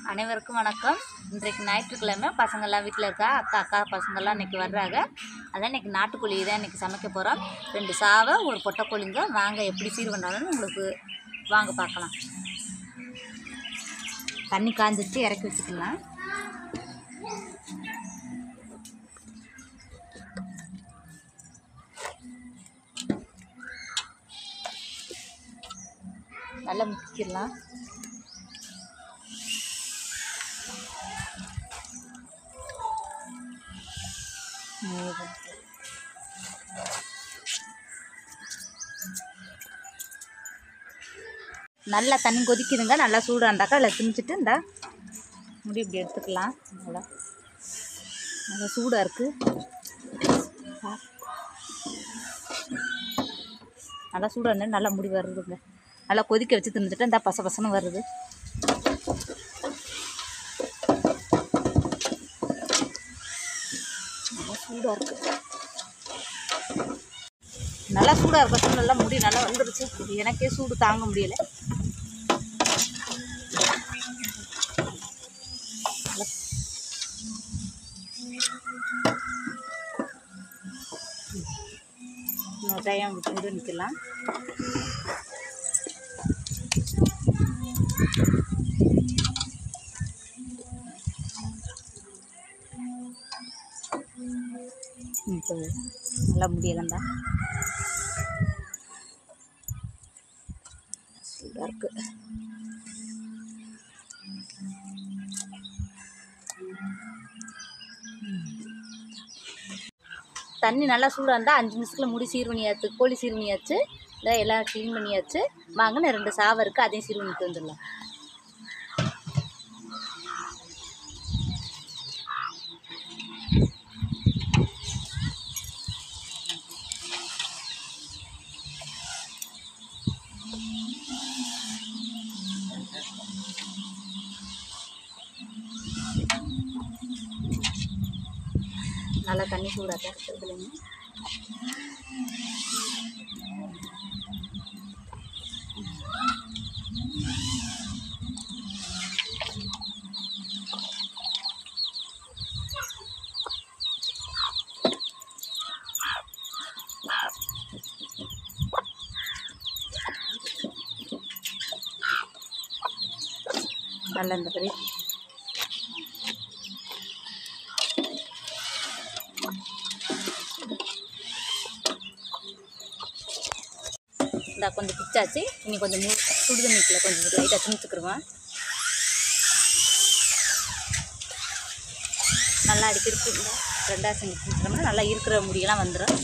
அனைவருக்கும் வணக்கம். இன்றைக்கு ஞாயிற்றுக்கிழமை, பசங்கள்லாம் வீட்டில் இருக்கா. அக்கா பசங்கள்லாம் இன்றைக்கி வர்றாங்க. அதான் இன்றைக்கி நாட்டுக்கோழி தான் இன்றைக்கி சமைக்க போகிறோம். 2 சாவை, ஒரு பொட்டைக்கோழிங்க. வாங்க எப்படி சீர் பண்ணுறாங்கன்னு உங்களுக்கு வாங்க பார்க்கலாம். தண்ணி காஞ்சிச்சு, இறக்கி வச்சுக்கலாம். நல்லா முக்கிடலாம். நல்லா தண்ணி கொதிக்குதுங்க. நல்லா சூடாண்டாக்கா அதில் திணிச்சிட்டு இந்த முடி இப்படி எடுத்துக்கலாம். நல்லா சூடாக இருக்குது. நல்லா சூடாக நல்லா முடி வருதுங்க. நல்லா கொதிக்க வச்சு திணிச்சிட்டு இந்த பசன்னு வருது. சூடாக இருக்குது. நல்லா சூடாக இருக்க சூழ்நிலை முடி நல்லா வந்துடுச்சு. எனக்கே சூடு தாங்க முடியலை. டைம் விட்டு நிற்கலாம். நல்லா முடியலாம் தான். சூடாக இருக்குது. தண்ணி நல்லா சூடாக இருந்தால் 5 நிமிஷத்தில் முடி சீர் பண்ணியாச்சு. கோழி சீர் பண்ணியாச்சு. இல்லை எல்லாம் க்ளீன் பண்ணியாச்சு. வாங்கின 2 சாவை இருக்குது, அதையும் சீர் பண்ணிட்டு வந்துடலாம். நல்லா தண்ணி சூடாக தான் இருக்குதுங்க. நல்லா இந்த மாதிரி கொஞ்சம் பிச்சாச்சு. இனி கொஞ்சம் சுடு தண்ணிக்குள்ள கொஞ்சம் லைட்டாக திணிச்சுக்கிடுவேன். நல்லா அடிக்கடி 2 செஞ்சு திணிச்சிட்டோம்னா நல்லா இருக்கிற முடியெல்லாம் வந்துடும்.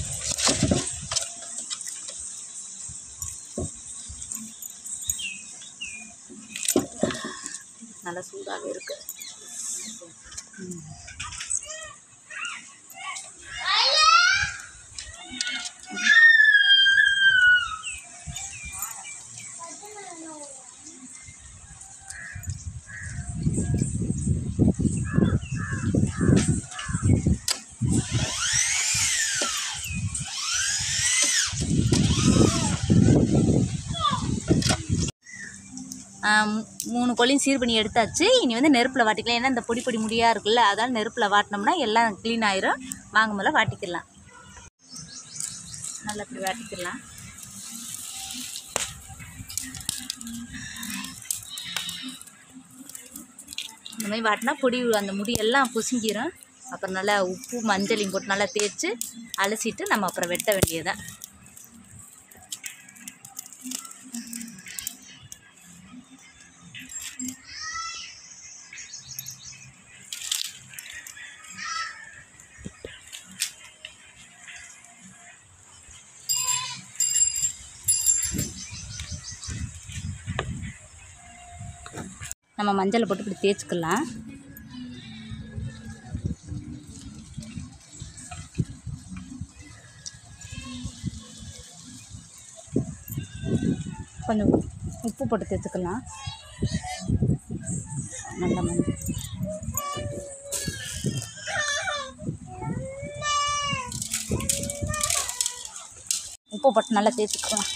நல்லா சூடாகவே இருக்குது. மூணு கோழியும் சீர் பண்ணி எடுத்தாச்சு. இனி வந்து நெருப்பில் வாட்டிக்கலாம். ஏன்னா இந்த பொடி பொடி முடியாக இருக்குல்ல, அதால் நெருப்பில் வாட்டினோம்னா எல்லாம் க்ளீன் ஆயிரும். வாங்க முதல்ல வாட்டிக்கலாம். நல்லா இப்படி வாட்டிக்கலாம். இந்த மாதிரி வாட்டினா பொடி அந்த முடியெல்லாம் புசுங்கிடும். அப்புறம் நல்லா உப்பு மஞ்சளையும் போட்டு நல்லா தேய்ச்சி அலசிட்டு நம்ம அப்புறம் வெட்ட வேண்டியதான். நம்ம மஞ்சளை போட்டு இப்படி தேய்ச்சிக்கலாம். கொஞ்சம் உப்பு போட்டு தேய்ச்சிக்கலாம். நல்ல மஞ்சள் உப்பு போட்டு நல்லா தேய்ச்சிக்கலாம்.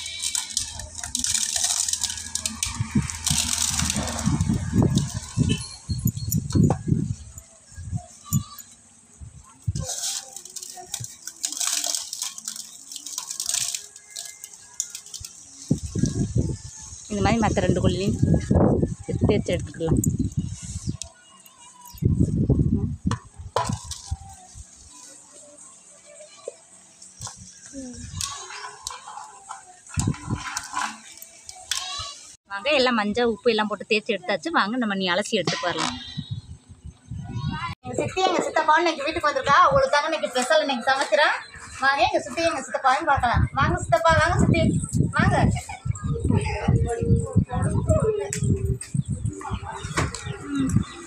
மாதிரி மற்ற 2 கொள்ளியும் தேய்ச்சி எடுத்துக்கலாம். வாங்க எல்லாம் மஞ்சள் உப்பு எல்லாம் போட்டு தேய்ச்சி எடுத்தாச்சு. வாங்க நம்ம நீ அலசி எடுத்துட்டு வரலாம். எங்கள் சித்தி எங்கள் சித்தப்பா இன்னைக்கு வீட்டுக்கு வந்திருக்கா. அவங்களுக்கு தாங்க இன்னைக்கு ஸ்பெஷல் இன்னைக்கு சமைக்கிறேன். வாங்க எங்கள் சித்தி எங்கள் சித்தப்பாவையும் பார்க்கலாம். வாங்க சித்தப்பா, வாங்க சித்தி, வாங்க.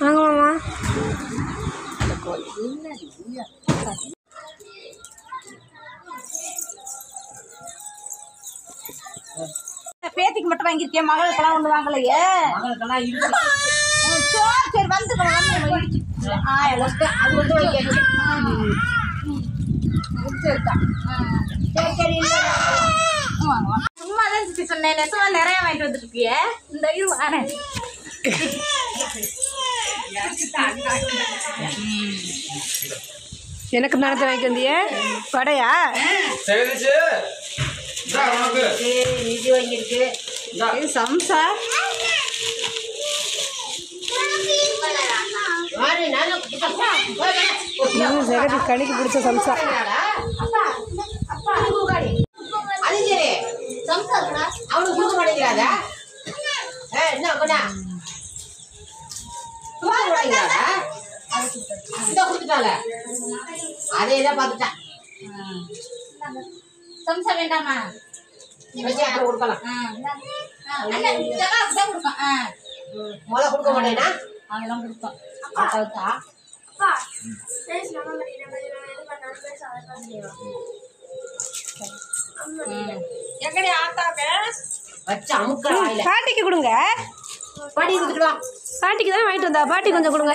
வாங்க மாமா. பேத்திக்கு மட்டும் வாங்கியிருக்கேன், மகளுக்கெல்லாம் ஒன்று வாங்கலையே. சரி வந்துக்கலாம். அது வந்து சும்மா தான் சித்தி சொன்னேன். நெசமா நிறைய வாங்கிட்டு வந்துருக்கிய. இந்த இது வாரேன். எனக்கு நேரத்தை வாங்கிட்டு வந்தியே வடையா? நிதி வாங்கியிருக்கு. இது சம்சா. ஜெகதி கணிக்கு பிடிச்ச சம்சா. அவனுக்கு கொடுக்க மாட்டேங்கிறாதா? என்ன பண்ணா கொடுத்துட்டால அதே தான் பார்த்துட்டான். சம்சா வேண்டாமா? அப்புறம் கொடுக்கலாம். முதல்ல கொடுக்க மாட்டேன்னா அதெல்லாம் கொடுப்போம். எங்கடி ஆத்தாக்க வச்சு அமுக்கிற வாயில பாட்டிக்கு கொடுங்க. பாட்டி கொடுத்துட்டு வா. பாட்டிக்கு தான் வாங்கிட்டு வந்தா. பாட்டி கொஞ்சம் கொடுங்க.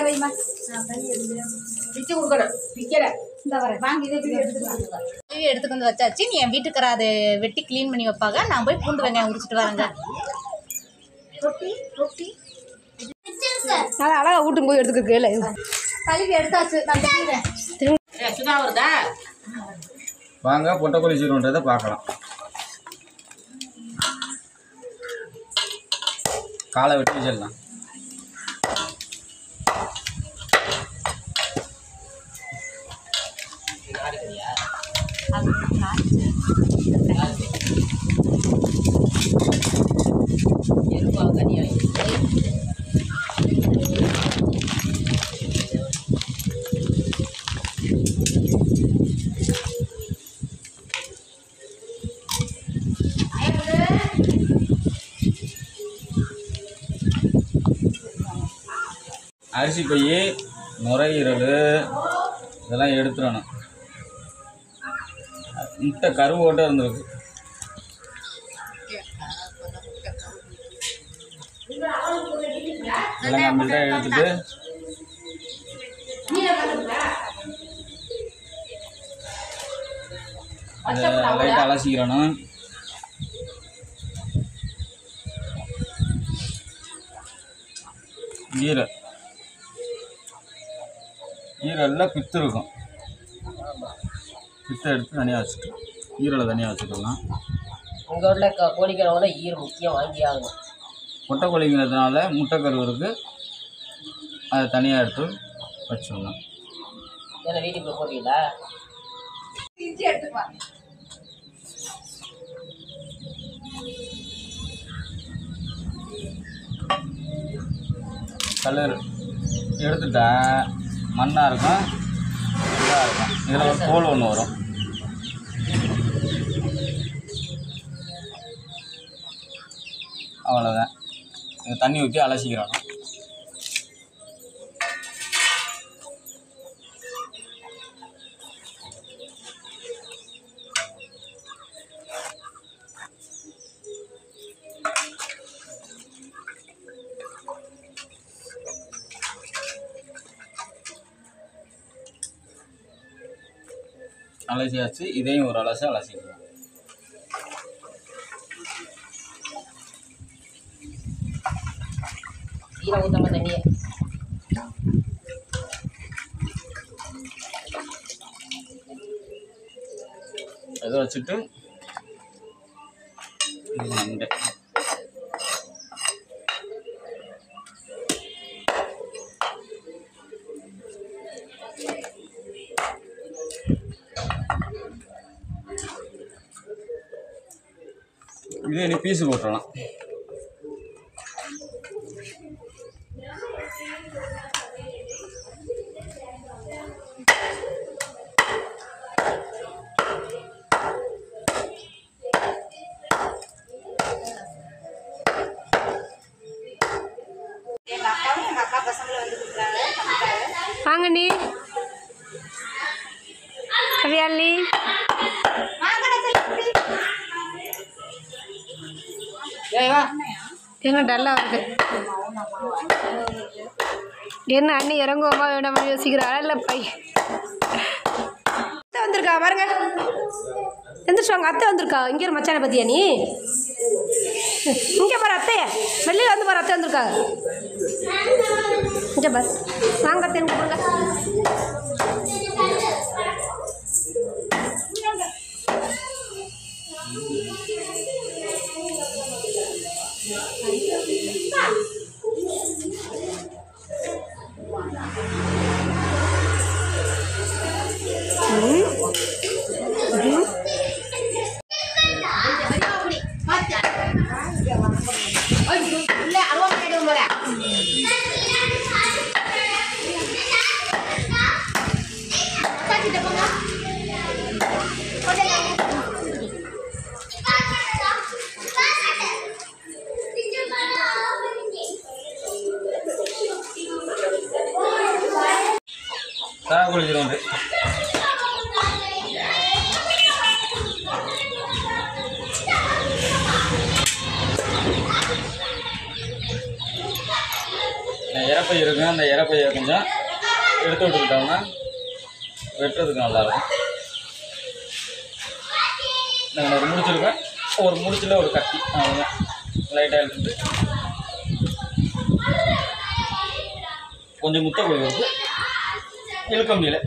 பிச்சு கொடுக்கணும். பிக்கல இந்த வரேன். வாங்க இதை எடுத்துட்டு வந்து வச்சாச்சு. நீ என் வீட்டுக்கு அதை வெட்டி க்ளீன் பண்ணி வைப்பாங்க. நான் போய் பூண்டு வெங்காயம் உரிச்சிட்டு வரேங்க. ரொட்டி ரொட்டி அதை அழகா வீட்டுக்கு போய் எடுத்துக்கிறேன். கழுவி எடுத்தாச்சு. நான் தெரியுறேன். சுதா வருதா? வாங்க பொட்டக்கோழி சீரன்றதை பார்க்கலாம். காலை வெட்டி வச்சிடலாம். அரிசி பை, நுரையீரல் இதெல்லாம் எடுத்துடணும். முட்டை கருவோட்ட இருந்திருக்கு. இதெல்லாம் கம்ப்ளீட்டாக எடுத்துட்டு அதை லைட்டாக அலசிக்கிறணும். ஈரலில் பித்து இருக்கும். பித்தை எடுத்து தனியாக வச்சுக்கலாம். ஈரலை தனியாக வச்சுக்கலாம். உங்கள் ஊரில் கோழிக்கிறவங்கள ஈர் முக்கியம் வாங்கி ஆகணும். முட்டைக்கோழிங்கிறதுனால முட்டைக்கரு இருக்குது, அதை தனியாக எடுத்து வச்சுக்கலாம். ஏன்னா வீட்டுக்குள்ள போடுறீங்களா? இஞ்சி எடுத்துப்பா. கலர் எடுத்துட்டா மண்ணாக இருக்கும், இதாக இருக்கும். இதில் ஒரு கோல் ஒன்று வரும். அவ்வளோதான். தண்ணி ஊற்றி அலசிக்கிறோம். அலசியாச்சு. இதையும் ஒரு அலசி அலசிக்கலாம். ஈரம் ஊற்றாம தண்ணியை அதை வச்சுட்டு இது நண்டு இது இனி பீஸு போட்டுடலாம். எங்கள் அக்காவும் எங்கள் அக்கா பசங்களும் வந்து கொடுக்குறாங்க. வாங்க நீ கவியாலினி என்ன டல்லாக வருது? என்ன அண்ணி இறங்குவோமா வேண்டாமா யோசிக்கிறாளா? இல்லை அத்தை வந்திருக்கா பாருங்க. எந்திரிச்சுவாங்க, அத்தை வந்திருக்கா. இங்கே ஒரு மச்சானை பற்றியா நீ? இங்கே பாரு அத்தைய, வெளியில் வந்து பாரு அத்தை வந்திருக்காங்க. இங்கே பாரு, வாங்க அத்தை கூப்பிடுங்க. குளிக்கிறோம். இறப்பை இருக்கும், அந்த இறப்பையை கொஞ்சம் எடுத்து விட்டுக்கிட்டோம்னா வெட்டுறதுக்கு நல்லாயிருக்கும். நான் ஒரு முடிச்சிருக்கேன், ஒரு முடிச்சில் ஒரு கட்டி அவ்வளோதான் லைட்டாக எடுத்துட்டு கொஞ்சம் முட்டை கொடுக்குறது இழுக்க முடியல.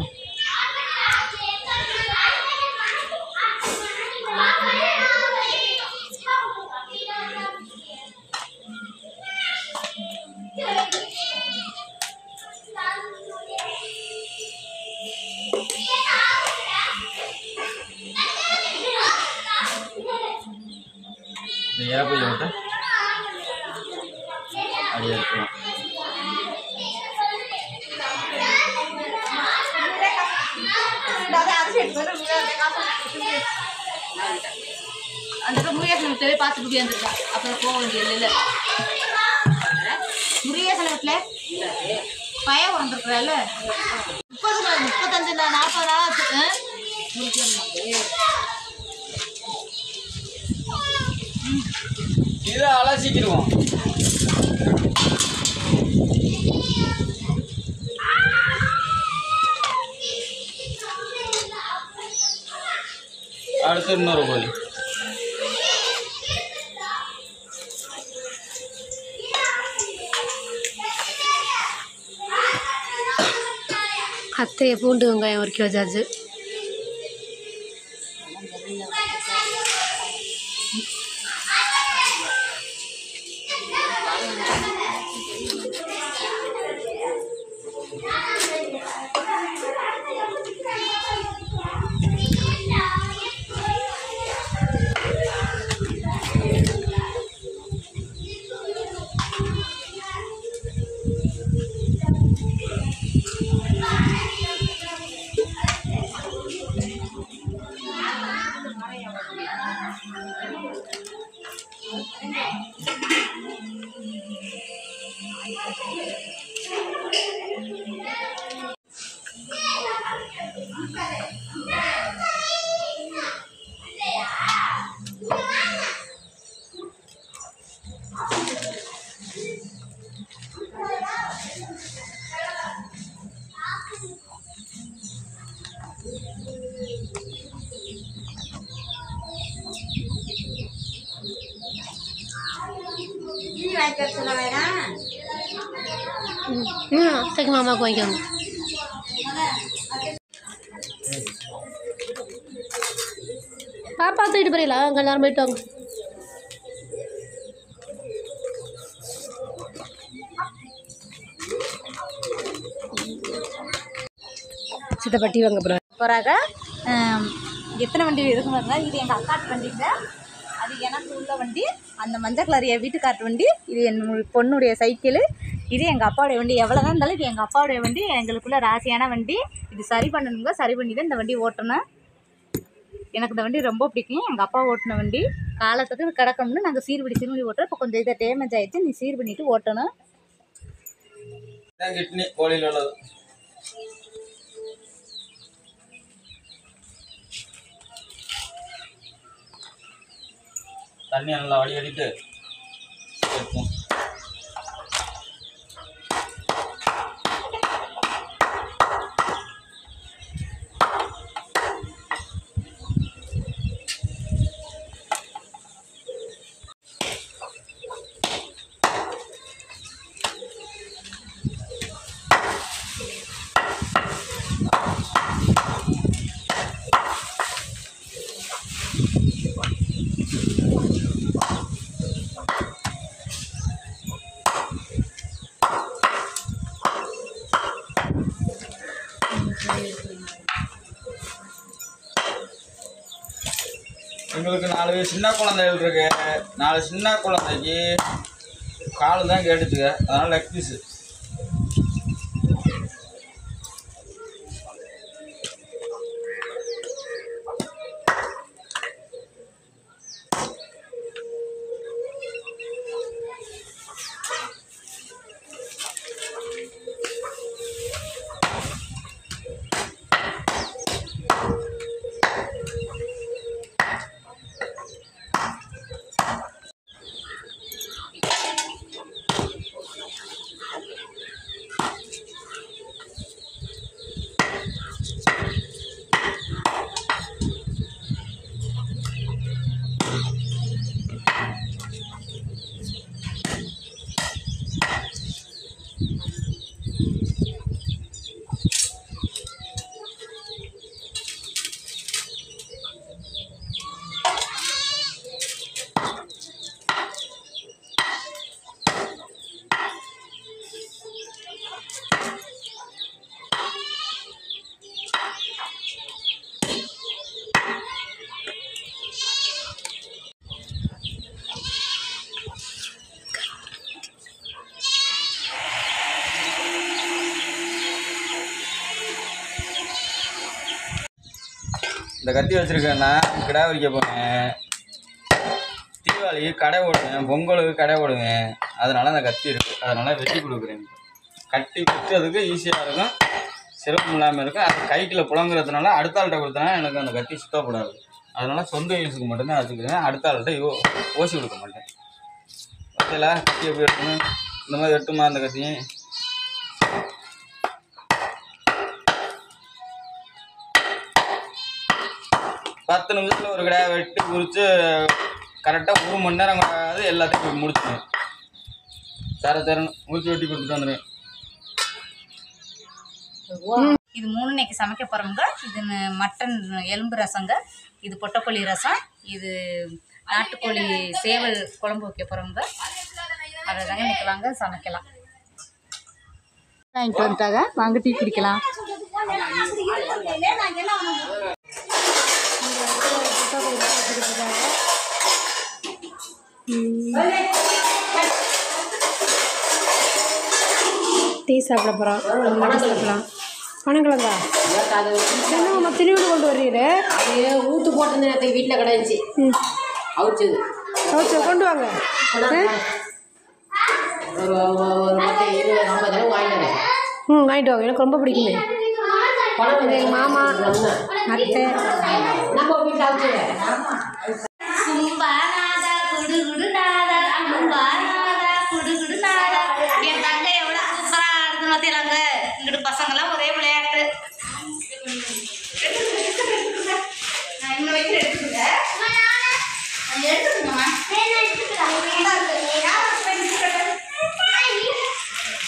இந்த இறப்பையை விட்டு அப்படியே இருக்கணும். அந்த முருகேசன் வீட்டிலே பார்த்துட்டு போயிருந்துருக்கா. அப்புறம் போக வேண்டியது இல்லை. முருகேசன் வீட்டில் பையன் பிறந்திருக்கிறாள். 30 35 40 ஆச்சு. இதை அலசிக்கிடுவோம். அடுத்து இன்னொரு கோழி. அத்தையை பூண்டு வெங்காயம் 1 கிலோ சார்ஜு. அத்தைக்கு மாமாவுக்கு வாங்கிக்கோங்க. பாப்பா தூக்கிட்டு போறீங்களா? அங்கே எல்லாரும் போயிட்டு வாங்க. சித்தப்பட்டி வாங்க போகிறாங்க. எத்தனை வண்டி இருக்குங்க? இது எங்கள் அக்காட்டு வண்டிங்க. அது எனக்கு உள்ள வண்டி, அந்த மஞ்சள் கலர் என் வீட்டுக்காரர் வண்டி, இது என் பொண்ணுடைய சைக்கிள், இது எங்கள் அப்பாவுடைய வண்டி. எவ்வளோ தான் இருந்தாலும் இது எங்கள் அப்பாவுடைய வண்டி, எங்களுக்குள்ள ராசியான வண்டி. இது சரி பண்ணணுங்க, சரி பண்ணி தான் இந்த வண்டி ஓட்டணும். எனக்கு இந்த வண்டி ரொம்ப பிடிக்கும். எங்கள் அப்பா ஓட்டின வண்டி காலத்துக்கு கிடக்கணும்னு நாங்கள் சீர்படி ஓட்டுறோம். இப்போ கொஞ்சம் இதை டேமேஜ் ஆகிடுச்சு, நீ சீர் பண்ணிவிட்டு ஓட்டணும். கிட்னி கோழியில் உள்ளது. தண்ணி நல்லா வடிகட்டிட்டு வைப்போம். எங்களுக்கு 4 சின்ன குழந்தைகள் இருக்கு. 4 சின்ன குழந்தைக்கு கால் தான் கேட்டுச்சுங்க, அதனால் லெக் பீஸு. இந்த கத்தி வச்சுருக்கேன்னா கிடா வைக்க போவேன், தீபாவளி கடை ஓடுவேன், பொங்கலுக்கு கடை ஓடுவேன். அதனால் அந்த கத்தி இருக்குது, அதனால் வெட்டி கொடுக்குறேன். கட்டி குத்துறதுக்கு ஈஸியாக இருக்கும், சிரமம் இல்லாமல் இருக்கும். அது கைக்கில் புழங்குறதுனால அடுத்த ஆள்கிட்ட கொடுத்தனா எனக்கு அந்த கத்தி சுத்தப்படாது. அதனால் சொந்த யூஸுக்கு மட்டும்தான் வச்சுக்கிறேன், அடுத்த ஆள்கிட்ட ஓசி கொடுக்க மாட்டேன். ஓகேலா, கத்தி எப்படி எடுக்கணும், இந்த மாதிரி வெட்டுமா அந்த கத்தியும். பத்து நிமிஷத்தில் ஒரு கடையை வெட்டி குறித்து கரெக்டாக 1 மணி நேரம் கூடாது, எல்லாத்தையும் முடிச்சுடுவேன். தரன்னு முடிச்சு வெட்டி கொடுத்துட்டு வந்துடுவேன். இது 3 இன்னைக்கு சமைக்க போகிறோங்க. இது மட்டன் எலும்பு ரசங்க, இது பொட்டக்கோழி ரசம், இது நாட்டுக்கோழி சேவல் குழம்பு வைக்க போகிறோங்க. அதை தாங்க இன்னைக்கு வாங்க சமைக்கலாம். வாங்கிட்டு வந்துட்டாங்க, வாங்க டீ குடிக்கலாம். டீ சாப்பிட போகிறோம், மட்டன் சாப்பிடலாம். பனங்கிழங்கா நம்ம திருவிழா கொண்டு வர்றீரு, அது ஊற்று போட்ட நேரத்துக்கு வீட்டில் கிடந்துச்சு, அவிச்சது கொண்டு வாங்க. ஒரு 20-50 வாங்கிட்டு வாங்கிட்டு வாங்க, எனக்கு ரொம்ப பிடிக்குமே. எங்கள் மாமா அத்தை நம்ம வீட்டில் அவிச்சது. கும்பாநாதா குடு நாதா, கும்பாநாதா குடு நாதா. என் தங்க எவ்வளோ சூப்பராக ஆடுது பார்த்தியாங்க. இங்கிட்டு பசங்களாம் ஒரே விளையாட்டு. நான் இன்னும் வைக்கிற எடுத்துக்கங்க, எடுத்துக்கங்கம்மா.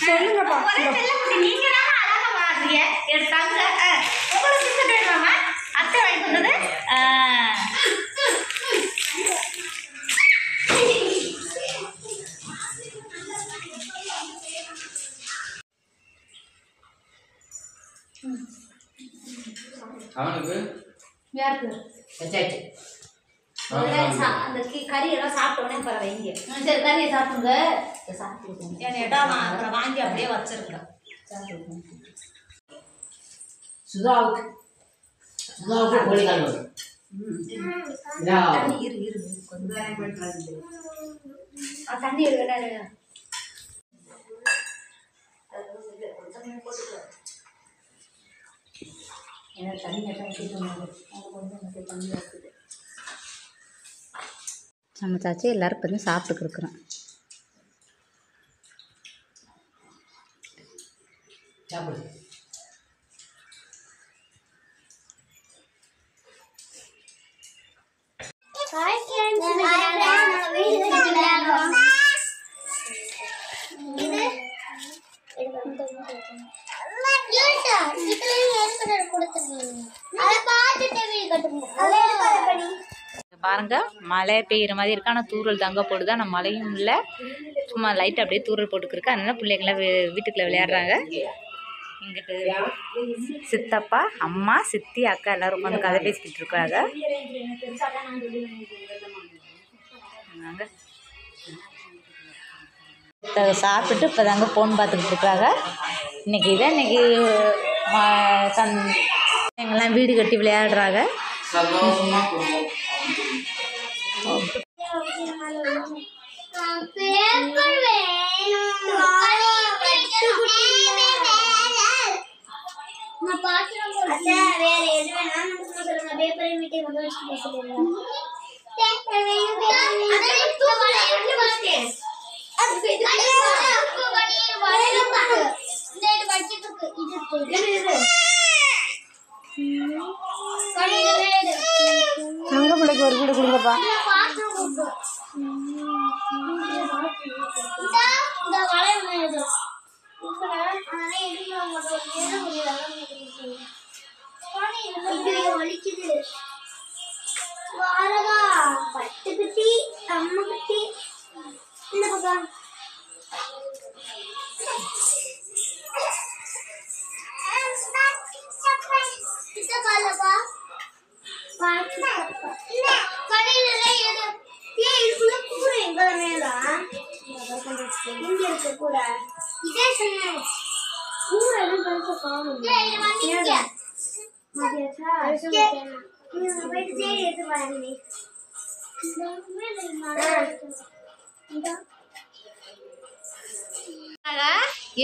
சொல்லுங்கப்பா. நீங்க தான் அழகா வாடுறீங்க. எடுத்தாங்க உங்களுக்கு பிஸ்கட் வேணுமாம்மா? அத்தை வாங்கி வந்தது. அவனுக்கு யாருக்கு வச்சாச்சு. அந்த கறியெல்லாம் சாப்பிட்ட உடனே அப்புறம் வைங்க. சரி கறியை சாப்பிடுங்க. சாப்பிட்டு என் இடம் அப்புறம் வாங்கி அப்படியே வச்சிருக்கேன். சுதாவுக்கு கோழிக்கால் வரும். தண்ணி இரு கொஞ்சம் தண்ணி இருக்கு. ஏன்னா தண்ணி தண்ணி இருக்குது. சமைச்சாச்சு, எல்லோரும் இப்போ வந்து சாப்பிட்டுக்கு இருக்கிறோம். சாப்பிடு. பாருங்க மழை பெய்யுற மாதிரி இருக்கு. ஆனால் தூரல் தங்க போடுது. ஆனால் மழையும் இல்லை, சும்மா லைட் அப்படியே தூரல் போட்டுக்கிருக்கு. அதனால பிள்ளைங்களாம் வீட்டுக்குள்ளே விளையாடுறாங்க. இங்கிட்டு சித்தப்பா, அம்மா, சித்தி, அக்கா எல்லாரும் உட்காந்து கதை பேசிக்கிட்டு இருக்காங்க. சாப்பிட்டுட்டு இப்போ தாங்க ஃபோன் பார்த்துக்கிட்டு இருக்காங்க. இன்னைக்கு இதான் எங்கெல்லாம் வீடு கட்டி விளையாடுறாங்க. தங்க பிள்ளைக்கு ஒரு வீடு கொடுங்கப்பா. பட்டுக்குட்டி அம்முக்குட்டி இந்த பக்கம்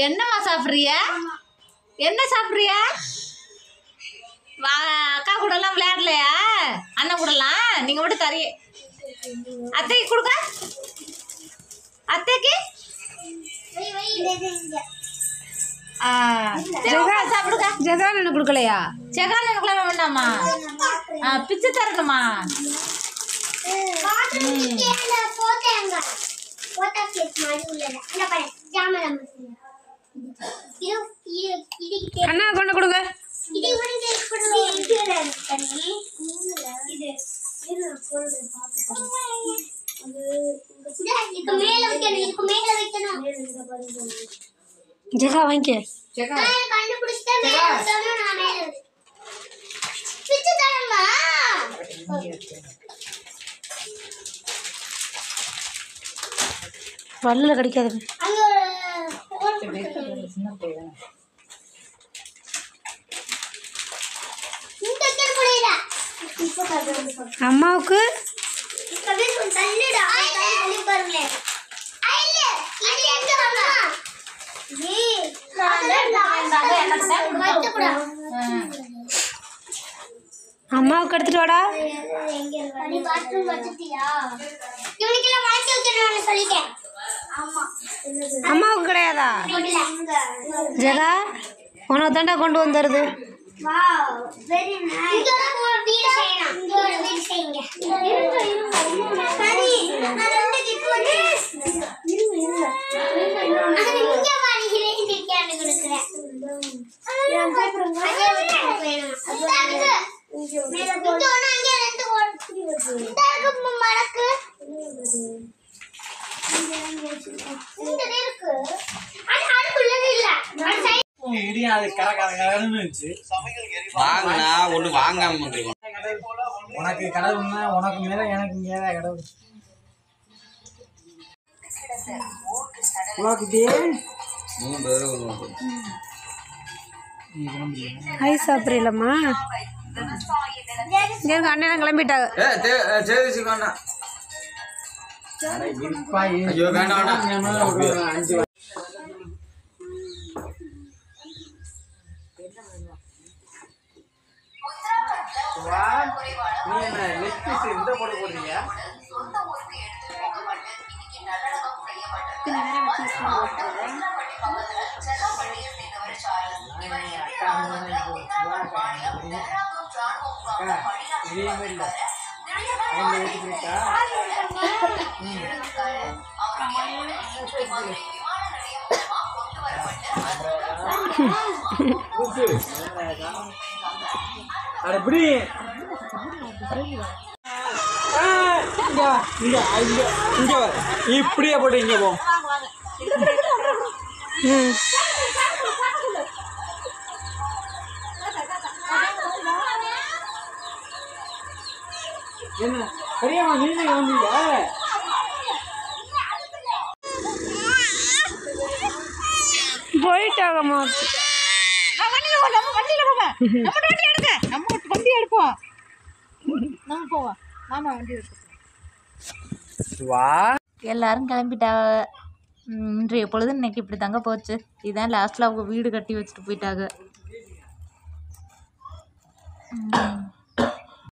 என்னம்மா சாப்பிட்றிய? என்ன சாப்பிட்றிய? அக்கா கூடலாம் விளையாடலையா? அண்ணன் கூடலாம் நீங்கள் மட்டும் தரீ. அத்தைக்கு கொடுக்க, அத்தைக்கு சாப்பிடுங்க. ஜெகான் கொடுக்கலையா? செகான் எனக்குலாம் வேண்டாமா? பிச்சு தரணுமா? அண்ணா கொண்டு கொடுங்க. ஜெகா வாங்கிக்க. பல்ல கடிக்காது. அம்மாவுக்கு அம்மாவுக்கு எடுத்துட்டு வாடா. அம்மாவுக்கு கிடையாதா? ஜெகா உனக்கு தாண்டா கொண்டு வந்துடுது. வாங்கினா ஒன்று வாங்காம வந்துருக்கோம். உனக்கு கடவுள்னா உனக்கு மேல எனக்கு மேல கடவுள். ஐஸ் சாப்பிட்றீங்களம்மா? இங்கே இருக்க அண்ணன் கிளம்பிட்டாங்க. ஐயோ வேண்டாம். 5 நீ என்ன லெக் பீஸ் இந்த போடுறீங்க? அப்படி இப்படியே போட்டு இங்க போ. என்ன பெரியம்மா நீங்க வந்தீங்க? போயிட்டாங்கம்மா. எல்லாரும் கிளம்பிட்டாங்க. இன்றைய பொழுது இன்னைக்கு இப்படி தாங்க போச்சு. இதுதான் லாஸ்ட்டில் அவங்க வீடு கட்டி வச்சுட்டு போயிட்டாங்க.